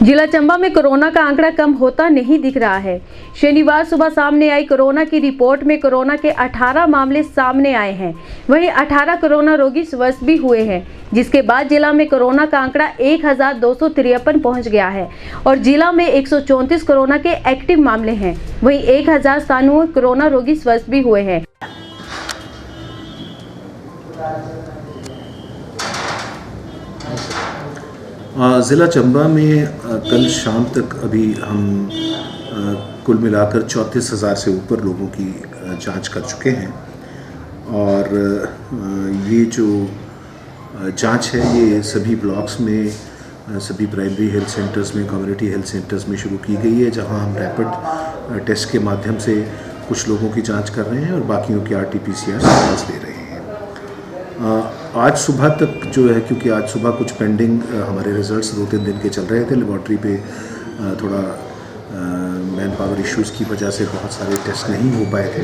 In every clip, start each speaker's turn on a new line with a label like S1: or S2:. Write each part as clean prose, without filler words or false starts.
S1: जिला चंबा में कोरोना का आंकड़ा कम होता नहीं दिख रहा है। शनिवार सुबह सामने आई कोरोना की रिपोर्ट में कोरोना के 18 मामले सामने आए हैं। वहीं 18 कोरोना रोगी स्वस्थ भी हुए हैं, जिसके बाद जिला में कोरोना का आंकड़ा 1253 पहुंच गया है और जिला में 134 कोरोना के एक्टिव मामले हैं। वहीं 1097 कोरोना रोगी स्वस्थ भी हुए हैं।
S2: ज़िला चंबा में कल शाम तक अभी हम कुल मिलाकर 34,000 से ऊपर लोगों की जांच कर चुके हैं और ये जो जांच है ये सभी ब्लॉक्स में, सभी प्राइमरी हेल्थ सेंटर्स में, कम्युनिटी हेल्थ सेंटर्स में शुरू की गई है, जहां हम रैपिड टेस्ट के माध्यम से कुछ लोगों की जांच कर रहे हैं और बाकियों की RT-PCR सैंपल्स ले रहे हैं। आज सुबह तक जो है, क्योंकि आज सुबह कुछ पेंडिंग हमारे रिजल्ट्स 2-3 दिन के चल रहे थे, लेबॉर्ट्री पे थोड़ा मैन पावर इश्यूज़ की वजह से बहुत सारे टेस्ट नहीं हो पाए थे,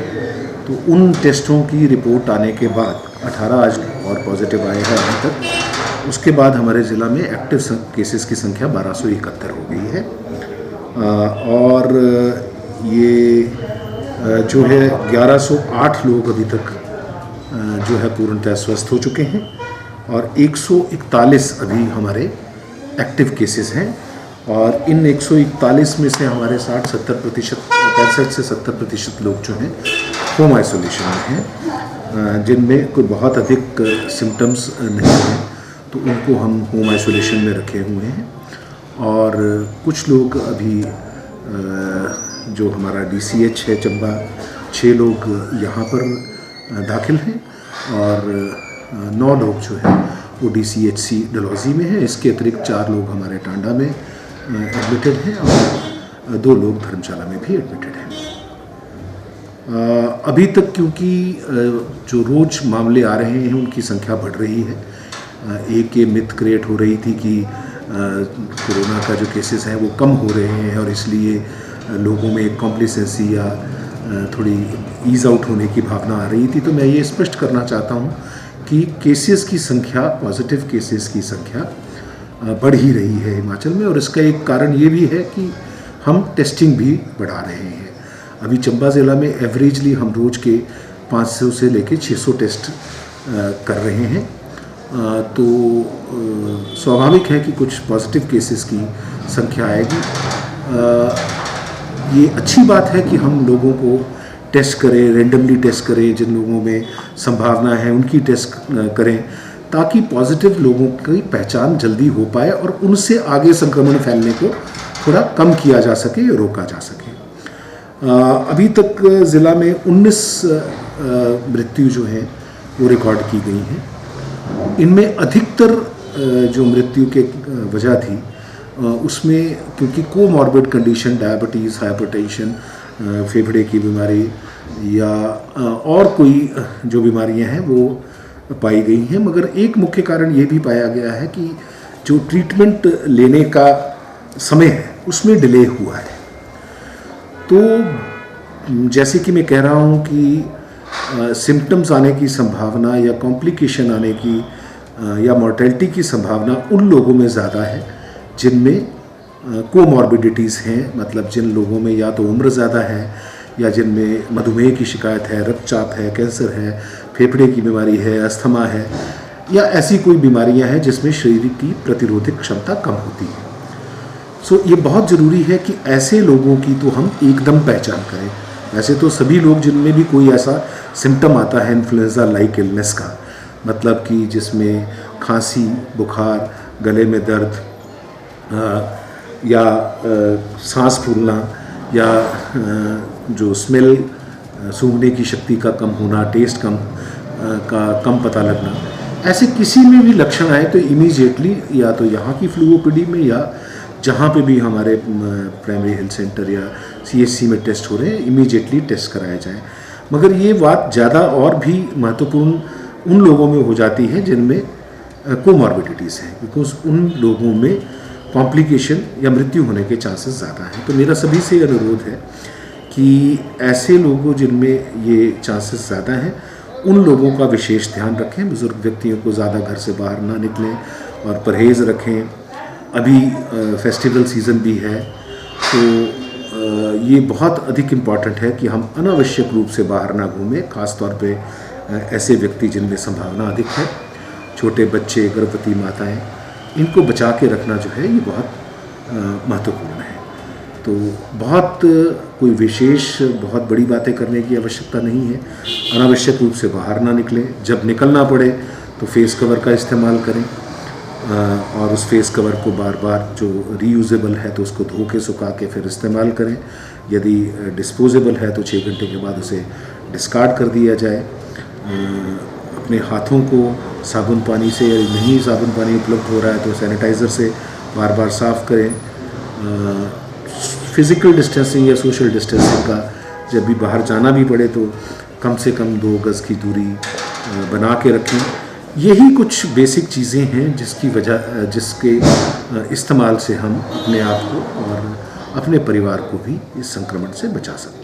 S2: तो उन टेस्टों की रिपोर्ट आने के बाद 18 आज और पॉजिटिव आए हैं अभी तक। उसके बाद हमारे ज़िला में एक्टिव केसेस की संख्या 1271 हो गई है और ये जो है 1108 लोग अभी तक जो है पूर्णतः स्वस्थ हो चुके हैं और 141 अभी हमारे एक्टिव केसेस हैं और इन 141 में से हमारे 65 से 70% लोग जो हैं होम आइसोलेशन में हैं, जिनमें कोई बहुत अधिक सिम्टम्स नहीं हैं, तो उनको हम होम आइसोलेशन में रखे हुए हैं। और कुछ लोग अभी जो हमारा DCH है चंबा, 6 लोग यहाँ पर दाखिल हैं और 9 लोग जो है वो DCHC डलहौजी में हैं। इसके अतिरिक्त 4 लोग हमारे टांडा में एडमिटेड हैं और 2 लोग धर्मशाला में भी एडमिटेड हैं। अभी तक क्योंकि जो रोज़ मामले आ रहे हैं उनकी संख्या बढ़ रही है, एक ये मिथ क्रिएट हो रही थी कि कोरोना का जो केसेस हैं वो कम हो रहे हैं और इसलिए लोगों में एक कॉम्प्लिसेंसी या थोड़ी ईज़ आउट होने की भावना आ रही थी। तो मैं ये स्पष्ट करना चाहता हूँ कि केसेस की संख्या, पॉजिटिव केसेस की संख्या बढ़ ही रही है हिमाचल में और इसका एक कारण ये भी है कि हम टेस्टिंग भी बढ़ा रहे हैं। अभी चंबा ज़िला में एवरेजली हम रोज़ के 500 से लेकर 600 टेस्ट कर रहे हैं, तो स्वाभाविक है कि कुछ पॉजिटिव केसेस की संख्या आएगी। ये अच्छी बात है कि हम लोगों को टेस्ट करें, रेंडमली टेस्ट करें, जिन लोगों में संभावना है उनकी टेस्ट करें, ताकि पॉजिटिव लोगों की पहचान जल्दी हो पाए और उनसे आगे संक्रमण फैलने को थोड़ा कम किया जा सके, रोका जा सके। अभी तक ज़िला में 19 मृत्यु जो हैं वो रिकॉर्ड की गई हैं। इनमें अधिकतर जो मृत्यु के वजह थी उसमें क्योंकि कोमॉर्बिड कंडीशन, डायबिटीज़, हाइपरटेंशन, फेफड़े की बीमारी या और कोई जो बीमारियां हैं वो पाई गई हैं, मगर एक मुख्य कारण ये भी पाया गया है कि जो ट्रीटमेंट लेने का समय है उसमें डिले हुआ है। तो जैसे कि मैं कह रहा हूँ कि सिम्टम्स आने की संभावना या कॉम्प्लिकेशन आने की या मॉर्टेलिटी की संभावना उन लोगों में ज़्यादा है जिनमें कोमॉर्बिडिटीज़ हैं, मतलब जिन लोगों में या तो उम्र ज़्यादा है या जिनमें मधुमेह की शिकायत है, रक्तचाप है, कैंसर है, फेफड़े की बीमारी है, अस्थमा है या ऐसी कोई बीमारियां हैं जिसमें शरीर की प्रतिरोधक क्षमता कम होती है। सो ये बहुत ज़रूरी है कि ऐसे लोगों की तो हम एकदम पहचान करें। वैसे तो सभी लोग जिनमें भी कोई ऐसा सिम्टम आता है इन्फ्लुएंजा लाइक इलनेस का, मतलब कि जिसमें खांसी, बुखार, गले में दर्द या सांस फूलना या जो स्मेल, सूंघने की शक्ति का कम होना, टेस्ट कम पता लगना, ऐसे किसी में भी लक्षण आए तो इमीडिएटली या तो यहाँ की फ्लू ओपीडी में या जहाँ पे भी हमारे प्राइमरी हेल्थ सेंटर या CHC में टेस्ट हो रहे हैं, इमीडिएटली टेस्ट कराया जाए। मगर ये बात ज़्यादा और भी महत्वपूर्ण उन लोगों में हो जाती है जिनमें कोमॉर्बिडिटीज़ हैं, बिकॉज उन लोगों में कॉम्प्लिकेशन या मृत्यु होने के चांसेस ज़्यादा हैं। तो मेरा सभी से अनुरोध है कि ऐसे लोगों जिनमें ये चांसेस ज़्यादा हैं उन लोगों का विशेष ध्यान रखें। बुज़ुर्ग व्यक्तियों को ज़्यादा घर से बाहर ना निकलें और परहेज़ रखें। अभी फेस्टिवल सीज़न भी है, तो ये बहुत अधिक इम्पॉर्टेंट है कि हम अनावश्यक रूप से बाहर ना घूमें, ख़ास तौर पे ऐसे व्यक्ति जिनमें संभावना अधिक है, छोटे बच्चे, गर्भवती माताएं, इनको बचा के रखना जो है ये बहुत महत्वपूर्ण है। तो बहुत कोई विशेष बहुत बड़ी बातें करने की आवश्यकता नहीं है। अनावश्यक रूप से बाहर ना निकलें, जब निकलना पड़े तो फेस कवर का इस्तेमाल करें और उस फेस कवर को बार बार जो रीयूजेबल है तो उसको धो के सुखा के फिर इस्तेमाल करें। यदि डिस्पोजेबल है तो 6 घंटे के बाद उसे डिस्कार्ड कर दिया जाए। अपने हाथों को साबुन पानी से, या नहीं साबुन पानी उपलब्ध हो रहा है तो सैनिटाइज़र से बार बार साफ़ करें। फिज़िकल डिस्टेंसिंग या सोशल डिस्टेंसिंग का जब भी बाहर जाना भी पड़े तो कम से कम 2 गज़ की दूरी बना के रखें। यही कुछ बेसिक चीज़ें हैं जिसके इस्तेमाल से हम अपने आप को और अपने परिवार को भी इस संक्रमण से बचा सकते हैं।